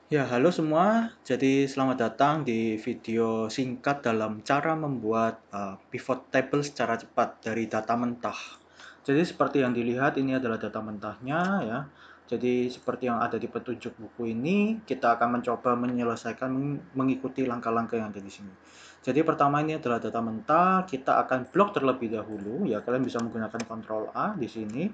Ya, halo semua. Jadi, selamat datang di video singkat dalam cara membuat pivot table secara cepat dari data mentah. Jadi, seperti yang dilihat, ini adalah data mentahnya ya. Jadi, seperti yang ada di petunjuk buku ini, kita akan mencoba menyelesaikan mengikuti langkah-langkah yang ada di sini. Jadi, pertama ini adalah data mentah. Kita akan blok terlebih dahulu. Ya, kalian bisa menggunakan Ctrl A di sini.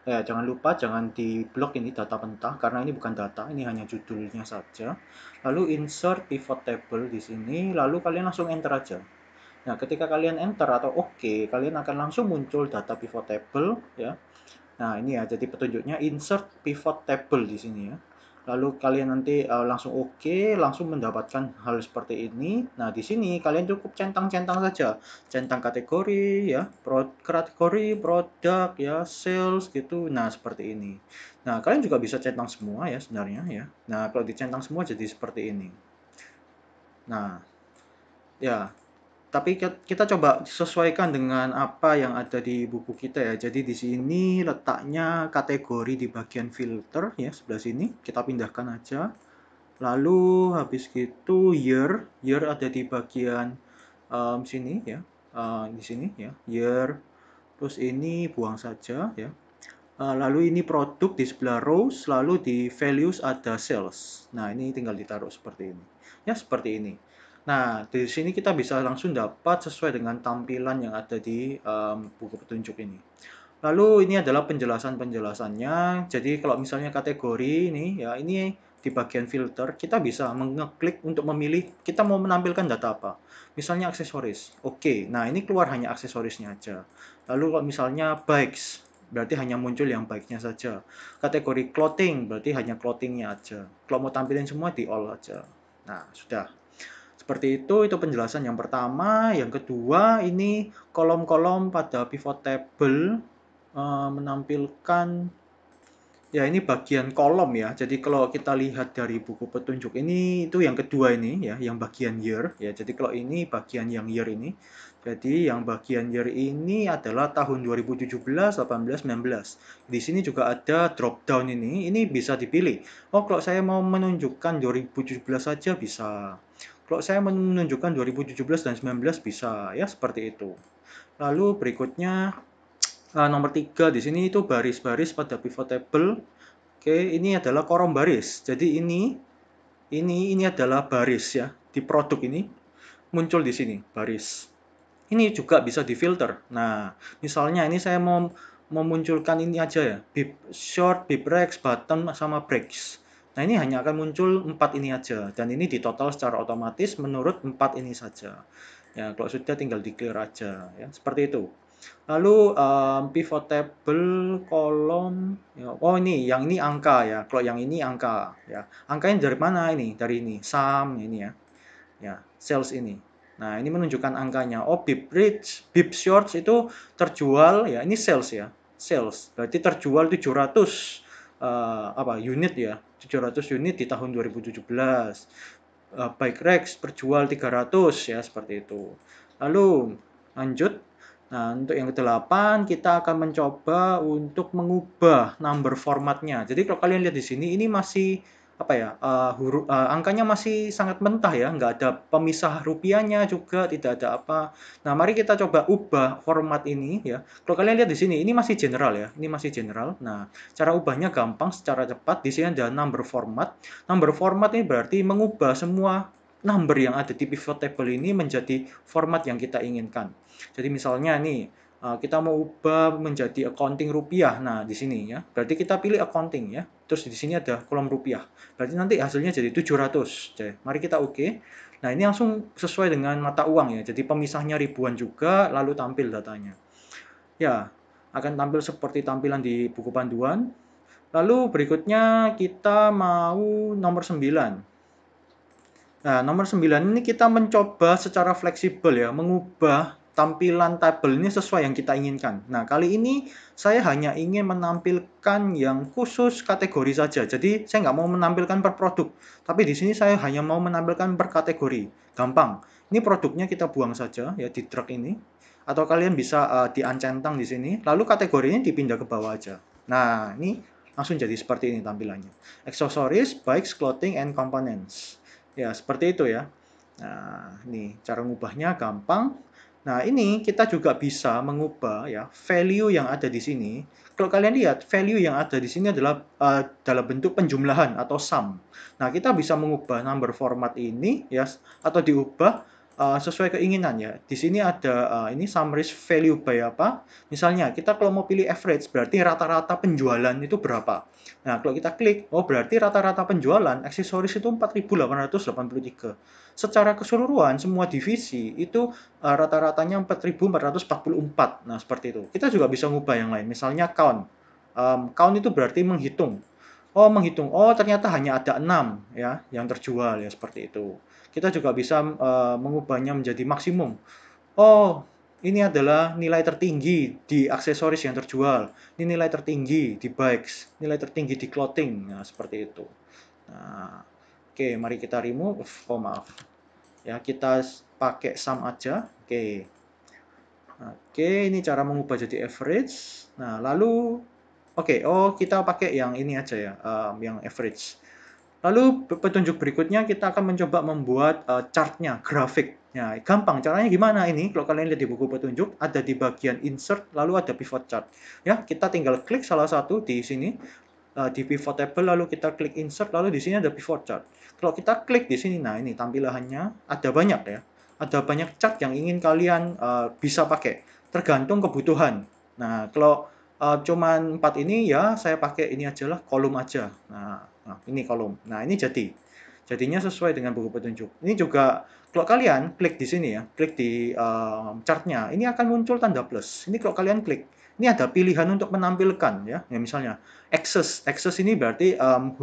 Ya, jangan lupa jangan diblok ini data mentah karena ini bukan data, ini hanya judulnya saja. Lalu insert pivot table di sini, lalu kalian langsung enter aja. Nah, ketika kalian enter atau oke, kalian akan langsung muncul data pivot table ya. Nah, ini ya, jadi petunjuknya insert pivot table di sini ya. Lalu kalian nanti langsung oke, langsung mendapatkan hal seperti ini. Nah, di sini kalian cukup centang-centang saja. Centang kategori ya, kategori, produk ya, sales gitu. Nah, seperti ini. Nah, kalian juga bisa centang semua ya sebenarnya ya. Nah, kalau dicentang semua jadi seperti ini. Nah, ya, tapi kita coba sesuaikan dengan apa yang ada di buku kita ya. Jadi di sini letaknya kategori di bagian filter ya, sebelah sini. Kita pindahkan aja. Lalu habis gitu year ada di bagian sini ya. Di sini ya, year. Terus ini buang saja ya. Lalu ini produk di sebelah rows, lalu di values ada sales. Nah, ini tinggal ditaruh seperti ini. Ya, seperti ini. Nah, di sini kita bisa langsung dapat sesuai dengan tampilan yang ada di buku petunjuk ini. Lalu ini adalah penjelasan-penjelasannya. Jadi kalau misalnya kategori ini ya, ini di bagian filter kita bisa mengeklik untuk memilih kita mau menampilkan data apa. Misalnya aksesoris. Oke. Nah, ini keluar hanya aksesorisnya aja. Lalu kalau misalnya bikes berarti hanya muncul yang bike-nya saja. Kategori clothing berarti hanya clothing-nya aja. Kalau mau tampilin semua di all aja. Nah, sudah. Seperti itu penjelasan yang pertama. Yang kedua, ini kolom-kolom pada pivot table menampilkan ya ini bagian kolom ya. Jadi kalau kita lihat dari buku petunjuk ini itu yang kedua ini ya, yang bagian year ya. Jadi kalau ini bagian yang year ini. Jadi yang bagian year ini adalah tahun 2017, 18, 19. Di sini juga ada drop down ini. Ini bisa dipilih. Oh, kalau saya mau menunjukkan 2017 saja bisa. Kalau saya menunjukkan 2017 dan 19 bisa ya seperti itu. Lalu berikutnya nomor 3 di sini itu baris-baris pada pivot table. Oke, ini adalah kolom baris. Jadi ini adalah baris ya. Di produk ini muncul di sini baris. Ini juga bisa difilter. Nah, misalnya ini saya mau memunculkan ini aja ya. Bib short, bib rex, button sama breaks. Nah, ini hanya akan muncul 4 ini aja dan ini ditotal secara otomatis menurut 4 ini saja. Ya, kalau sudah tinggal di clear aja ya. Seperti itu. Lalu pivot table kolom ya, oh ini angka ya. Kalau yang ini angka ya. Angkanya dari mana ini? Dari ini, sum ini ya. Ya, sales ini. Nah, ini menunjukkan angkanya. Oh, bib rich, bib shorts itu terjual ya. Ini sales ya. Sales. Berarti terjual 700 unit ya. 700 unit di tahun 2017. Bike Rex terjual 300 ya, seperti itu. Lalu lanjut. Nah, untuk yang ke-8 kita akan mencoba untuk mengubah number formatnya. Jadi kalau kalian lihat di sini ini masih apa ya, angkanya masih sangat mentah ya, nggak ada pemisah rupiahnya juga, tidak ada apa. Nah, mari kita coba ubah format ini ya. Kalau kalian lihat di sini, ini masih general ya, ini masih general. Nah, cara ubahnya gampang, secara cepat. Di sini ada number format. Number format ini berarti mengubah semua number yang ada di pivot table ini menjadi format yang kita inginkan. Jadi misalnya nih, kita mau ubah menjadi accounting rupiah. Nah, di sini ya. Berarti kita pilih accounting ya. Terus di sini ada kolom rupiah. Berarti nanti hasilnya jadi 700. Jadi, mari kita oke. Nah, ini langsung sesuai dengan mata uang ya. Jadi pemisahnya ribuan juga, lalu tampil datanya. Ya, akan tampil seperti tampilan di buku panduan. Lalu berikutnya kita mau nomor 9. Nah, nomor 9 ini kita mencoba secara fleksibel ya, mengubah tampilan tabel ini sesuai yang kita inginkan. Nah, kali ini saya hanya ingin menampilkan yang khusus kategori saja. Jadi, saya nggak mau menampilkan per produk. Tapi di sini saya hanya mau menampilkan per kategori. Gampang. Ini produknya kita buang saja ya di drag ini. Atau kalian bisa diancentang di sini. Lalu kategorinya dipindah ke bawah aja. Nah, ini langsung jadi seperti ini tampilannya. Accessories, bikes, clothing, and components. Ya, seperti itu ya. Nah, ini cara ngubahnya gampang. Nah, ini kita juga bisa mengubah ya value yang ada di sini. Kalau kalian lihat, value yang ada di sini adalah dalam bentuk penjumlahan atau sum. Nah, kita bisa mengubah number format ini ya atau diubah sesuai keinginan ya. Di sini ada ini summary value by apa? Misalnya kita kalau mau pilih average berarti rata-rata penjualan itu berapa. Nah, kalau kita klik, oh berarti rata-rata penjualan aksesoris itu 4.883. Secara keseluruhan semua divisi itu rata-ratanya 4.444. Nah, seperti itu. Kita juga bisa ngubah yang lain. Misalnya count. Count itu berarti menghitung. Oh, menghitung. Oh, ternyata hanya ada 6 ya yang terjual ya seperti itu. Kita juga bisa mengubahnya menjadi maksimum. Oh, ini adalah nilai tertinggi di aksesoris yang terjual. Ini nilai tertinggi di bikes, nilai tertinggi di clothing. Nah, seperti itu. Nah, oke, mari kita remove. Oh, maaf. Ya, kita pakai sum aja. Oke. Oke, ini cara mengubah jadi average. Nah, lalu oke, oh kita pakai yang ini aja ya, yang average. Lalu petunjuk berikutnya kita akan mencoba membuat chartnya, grafik. Ya, gampang. Caranya gimana ini? Kalau kalian lihat di buku petunjuk, ada di bagian insert, lalu ada pivot chart. Ya, kita tinggal klik salah satu di sini, di pivot table, lalu kita klik insert, lalu di sini ada pivot chart. Kalau kita klik di sini, nah ini tampilannya ada banyak ya. Ada banyak chart yang ingin kalian bisa pakai, tergantung kebutuhan. Nah, kalau cuman 4 ini ya saya pakai ini aja lah, kolom aja. Nah, ini kolom. Nah, ini jadinya sesuai dengan buku petunjuk. Ini juga kalau kalian klik di sini ya, klik di chartnya, ini akan muncul tanda plus. Ini kalau kalian klik, ini ada pilihan untuk menampilkan ya. Ya misalnya axis ini berarti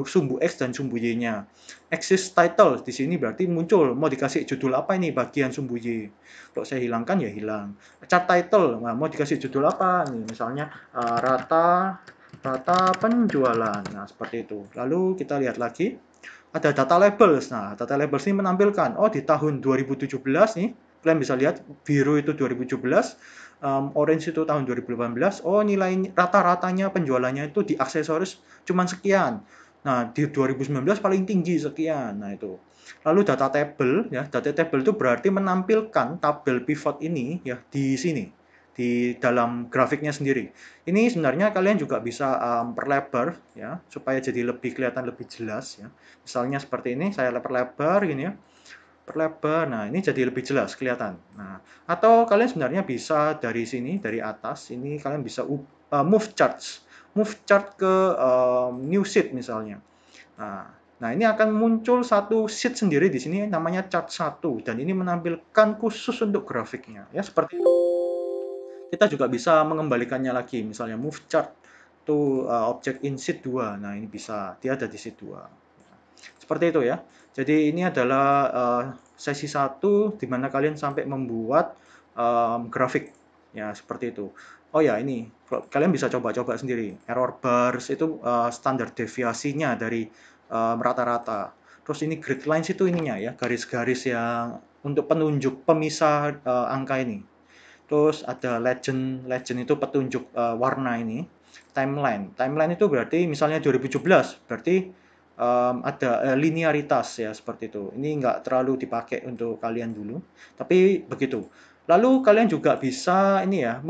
sumbu X dan sumbu Y-nya. Axis title di sini berarti muncul mau dikasih judul apa ini bagian sumbu Y. Kalau saya hilangkan ya hilang. Chart title, nah, mau dikasih judul apa nih? Misalnya rata penjualan. Nah, seperti itu. Lalu kita lihat lagi ada data labels. Nah, data labels ini menampilkan, oh di tahun 2017 nih, kalian bisa lihat biru itu 2017, orange itu tahun 2018, oh nilai rata-ratanya penjualannya itu di aksesoris cuma sekian. Nah, di 2019 paling tinggi sekian. Nah, itu. Lalu data table ya, data table itu berarti menampilkan tabel pivot ini ya di sini di dalam grafiknya sendiri. Ini sebenarnya kalian juga bisa perlebar ya supaya jadi lebih kelihatan lebih jelas ya. Misalnya seperti ini saya lebar-lebar gini ya. Perlebar. Nah, ini jadi lebih jelas kelihatan. Nah, atau kalian sebenarnya bisa dari sini dari atas ini kalian bisa move charts. Move chart ke new sheet misalnya. Nah, ini akan muncul satu sheet sendiri di sini namanya chart 1 dan ini menampilkan khusus untuk grafiknya ya seperti itu. Kita juga bisa mengembalikannya lagi, misalnya move chart to object in sheet 2. Nah, ini bisa, dia ada di sheet 2. Seperti itu ya. Jadi ini adalah sesi 1 di mana kalian sampai membuat grafik. Ya, seperti itu. Oh ya, ini kalian bisa coba-coba sendiri. Error bars itu standar deviasinya dari rata-rata. Terus ini grid lines itu ininya ya, garis-garis yang untuk penunjuk pemisah angka ini. Terus ada legend, legend itu petunjuk warna ini. Timeline, timeline itu berarti misalnya 2017, berarti ada linearitas ya seperti itu. Ini nggak terlalu dipakai untuk kalian dulu, tapi begitu. Lalu kalian juga bisa ini ya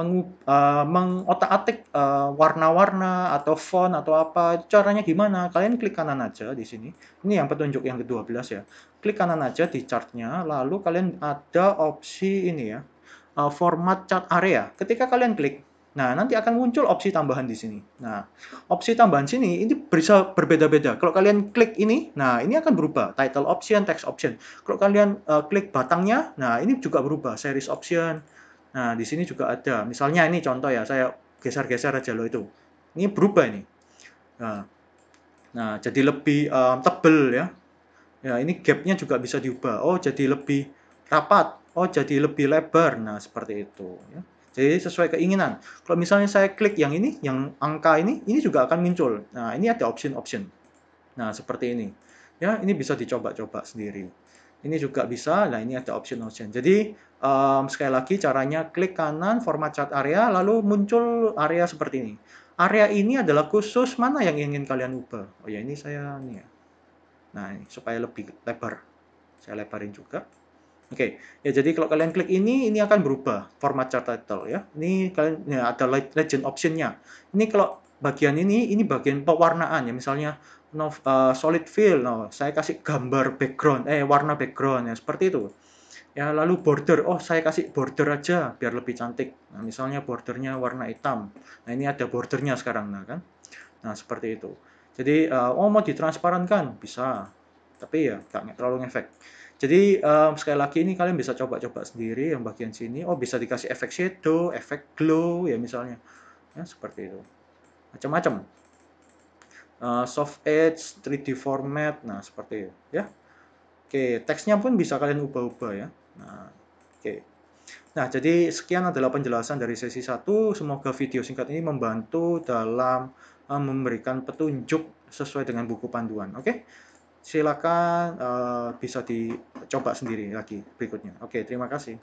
mengotak-atik warna-warna atau font atau apa. Caranya gimana? Kalian klik kanan aja di sini. Ini yang petunjuk yang ke-12 ya. Klik kanan aja di chartnya, lalu kalian ada opsi ini ya format chart area. Ketika kalian klik, nah nanti akan muncul opsi tambahan di sini. Nah, opsi tambahan sini ini bisa berbeda-beda. Kalau kalian klik ini, nah ini akan berubah. Title option, text option. Kalau kalian klik batangnya, nah ini juga berubah. Series option. Nah, di sini juga ada. Misalnya ini contoh ya, saya geser-geser aja loh itu. Ini berubah ini. Nah, nah jadi lebih tebel ya. Ya, ini gapnya juga bisa diubah. Oh, jadi lebih rapat. Oh, jadi lebih lebar. Nah, seperti itu. Ya. Jadi sesuai keinginan. Kalau misalnya saya klik yang ini, yang angka ini juga akan muncul. Nah, ini ada option-option. Nah, seperti ini. Ya, ini bisa dicoba-coba sendiri. Ini juga bisa. Nah, ini ada option-option. Jadi, sekali lagi caranya klik kanan, format chart area, lalu muncul area seperti ini. area ini adalah khusus mana yang ingin kalian ubah. Oh ya, ini saya ini ya. Nah, ini supaya lebih lebar. Saya lebarin juga. Oke, ya jadi kalau kalian klik ini akan berubah format chart title ya. Ini kalian ya ada legend optionnya. Ini kalau bagian ini bagian pewarnaan ya. Misalnya solid fill, saya kasih gambar background, warna background ya seperti itu. Ya lalu border, oh saya kasih border aja biar lebih cantik. Nah, misalnya bordernya warna hitam. Nah ini ada bordernya sekarang, nah kan. Nah seperti itu. Jadi mau ditransparankan bisa, tapi ya nggak terlalu ngefek. Jadi sekali lagi ini kalian bisa coba-coba sendiri yang bagian sini. Oh bisa dikasih efek shadow, efek glow ya misalnya. Ya seperti itu. Macam-macam. Soft edge, 3D format, nah seperti itu ya. Oke, teksnya pun bisa kalian ubah-ubah ya. Nah, oke. Nah, jadi sekian adalah penjelasan dari sesi 1. Semoga video singkat ini membantu dalam memberikan petunjuk sesuai dengan buku panduan. Oke, silakan bisa dicoba sendiri lagi berikutnya. Oke, terima kasih.